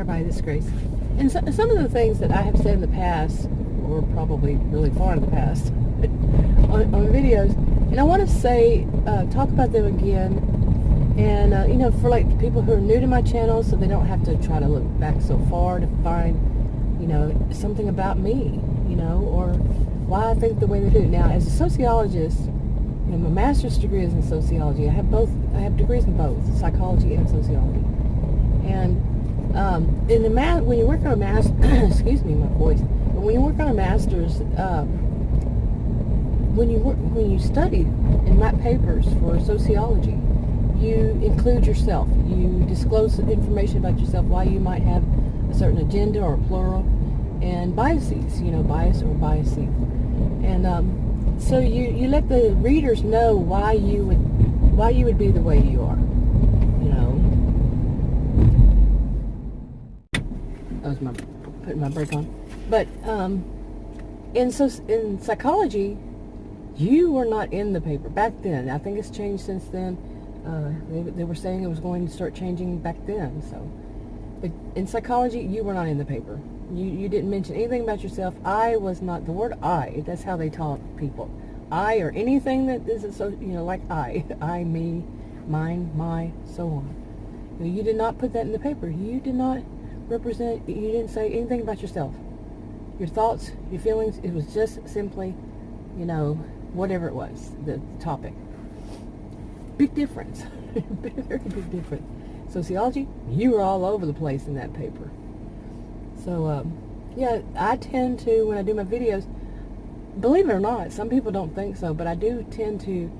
everybody, this is Grace. And some of the things that I have said in the past, or probably really far in the past, on videos, and I want to say, talk about them again, and, for like people who are new to my channel, so they don't have to try to look back so far to find, something about me, or why I think the way they do. Now, as a sociologist, my master's degree is in sociology. I have degrees in both, psychology and sociology. And when you work on a master's, excuse me, my voice. But when you work on a master's, when you study and write papers for sociology, you include yourself. You disclose information about yourself, why you might have a certain agenda or a plural, and biases, bias or biases. And so you let the readers know why you would be the way you are. That was putting my brake on. But in psychology, you were not in the paper back then. I think it's changed since then. They were saying it was going to start changing back then. So, but in psychology, you were not in the paper. You didn't mention anything about yourself. I was not. The word I, that's how they taught people. I, or anything that is, like I, me, mine, my, so on. You did not put that in the paper. You did not represent, you didn't say anything about yourself. Your thoughts, your feelings, it was just simply, whatever it was, the topic. Big difference. Very big difference. Sociology, you were all over the place in that paper. So, I tend to, when I do my videos, believe it or not, some people don't think so, but I do tend to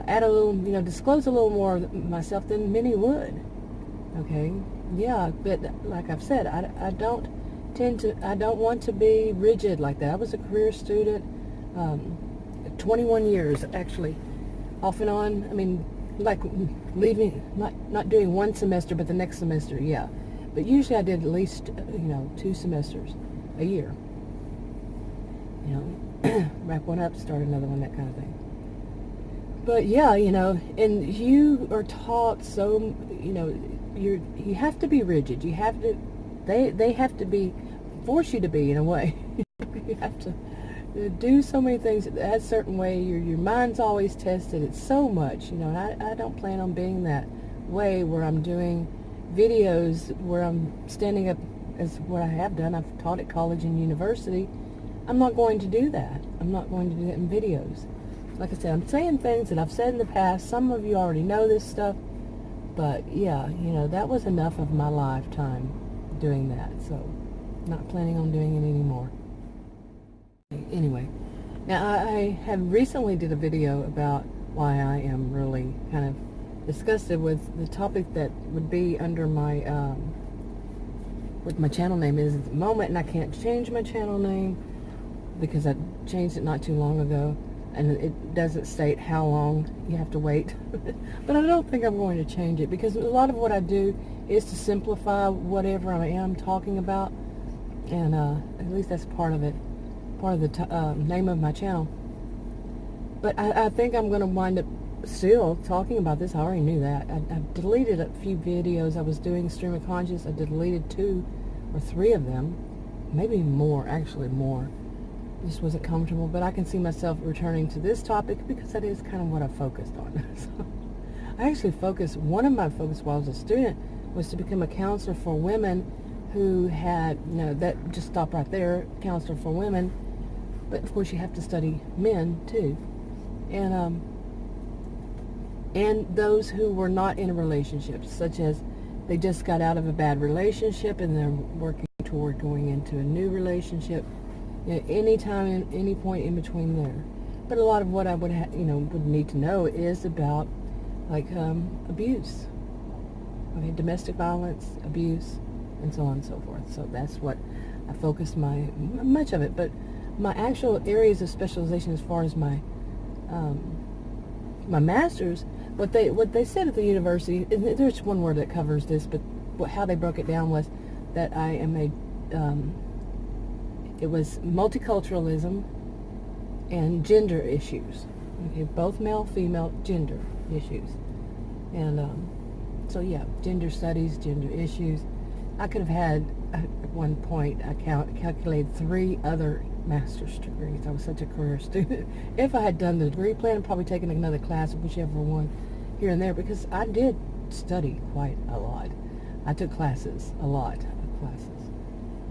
add a little, disclose a little more of myself than many would. Okay? Yeah, but like I've said, I don't want to be rigid like that. I was a career student, 21 years actually, off and on. I mean, like leaving, not doing one semester, but the next semester, yeah. But usually I did at least, 2 semesters a year. Wrap one up, start another one, that kind of thing. But yeah, and you are taught so, you have to be rigid. You have to, they have to force you to be, in a way. You have to do so many things a certain way. Your mind's always tested. It's so much, and I don't plan on being that way where I'm doing videos where I'm standing up as what I have done. I've taught at college and university. I'm not going to do that. I'm not going to do that in videos. Like I said, I'm saying things that I've said in the past. Some of you already know this stuff. But yeah, that was enough of my lifetime doing that. So, not planning on doing it anymore. Anyway, now I have recently did a video about why I am really kind of disgusted with the topic that would be under my, what my channel name is at the moment, and I can't change my channel name because I changed it not too long ago. And it doesn't state how long you have to wait. But I don't think I'm going to change it, because a lot of what I do is to simplify whatever I am talking about. And at least that's part of it, part of the name of my channel. But I think I'm going to wind up still talking about this. I already knew that. I've deleted a few videos I was doing, stream of conscious. I deleted 2 or 3 of them. Maybe more, actually more. Just wasn't comfortable, but I can see myself returning to this topic because that is kind of what I focused on. So I actually one of my focus while I was a student was to become a counselor for women who had, that just stop right there, counselor for women. But of course you have to study men too. And those who were not in a relationship, such as they just got out of a bad relationship and they're working toward going into a new relationship. Any time, any point in between there. But a lot of what I would would need to know is about, like, abuse. Okay, domestic violence, abuse, and so on and so forth. So that's what I focused much of it. But my actual areas of specialization, as far as my my master's, what they said at the university, and there's one word that covers this, but how they broke it down was that I am a it was multiculturalism and gender issues. Okay, both male, female, gender issues. And so yeah, gender studies, gender issues, I could have had, at one point, I calculated 3 other master's degrees. I was such a career student. If I had done the degree plan, I'd probably taken another class, whichever one, here and there, because I did study quite a lot. I took classes, a lot of classes,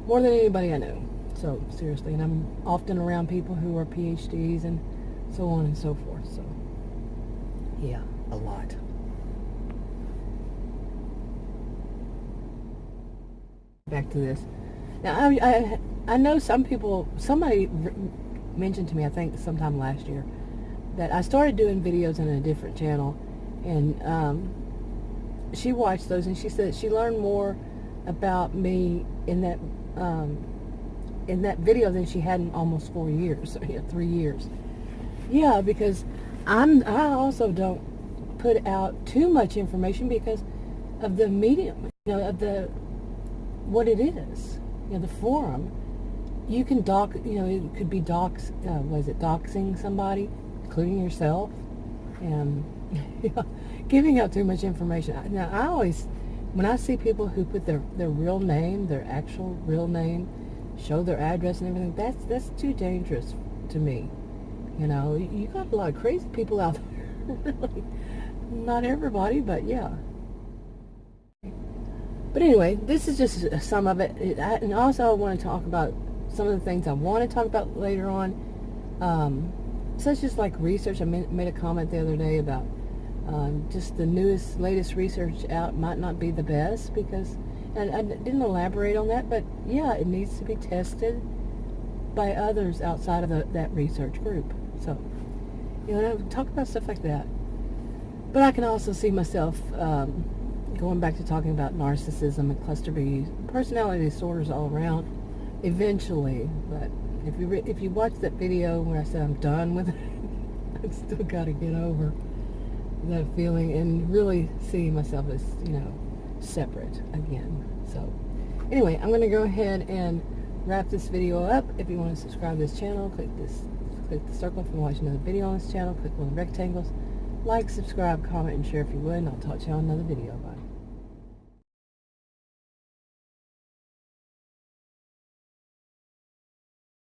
more than anybody I knew. So, seriously, and I'm often around people who are PhDs and so on and so forth. So, yeah, a lot. Back to this. Now, I know some people, somebody mentioned to me, I think sometime last year, that I started doing videos on a different channel, and she watched those, and she said she learned more about me in that video than she had in almost 4 years, 3 years. Yeah, because I also don't put out too much information because of the medium, of what it is, the forum. You can it could be doxing somebody, including yourself, and giving out too much information. Now, I always, when I see people who put their real name, their actual real name, show their address and everything, that's too dangerous to me. You got a lot of crazy people out there. Really, not everybody, but yeah. But anyway, this is just some of it. And also I want to talk about some of the things I want to talk about later on, such as like research. I made a comment the other day about just the latest research out might not be the best, because, and I didn't elaborate on that, but yeah, it needs to be tested by others outside of that research group. So, I talk about stuff like that. But I can also see myself going back to talking about narcissism and cluster B, personality disorders all around, eventually. But if you watch that video where I said I'm done with it, I've still got to get over that feeling and really see myself as, separate again. So, anyway, I'm going to go ahead and wrap this video up. If you want to subscribe to this channel, click the circle if you want to watch another video on this channel. Click on the rectangles. Like, subscribe, comment, and share if you would, and I'll talk to you on another video. Bye.